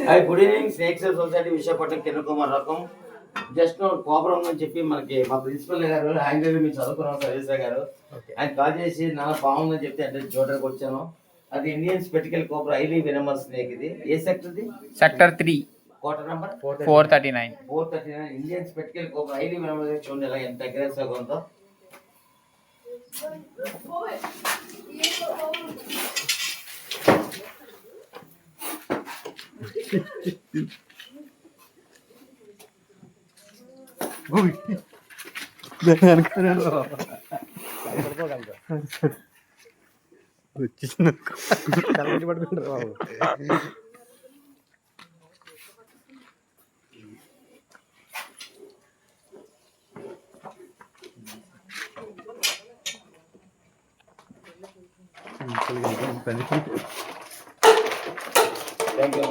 Hi good evening snakes society Visakhapatnam Kiran Kumar రకం just Cooper ఉందని చెప్పి మనకి మా ప్రిన్సిపల్ గారు ఆయన మీరు చదువుకున్నాం సర్వీస్ గారు ఆయన కాల్ చేసి నాన్న బాగుందని చెప్తే అంటే చూడడానికి వచ్చాను. అది Indian spectacled cobra highly venomous snake. ఇది ఏ sector? Sector 3 quarter number 439 Indian spectacled cobra highly venomous. చూడండి ఎలా ఎంత అగ్రెసివ్ గా ఉందో. పడుకుంటారు బాబు. Thank you.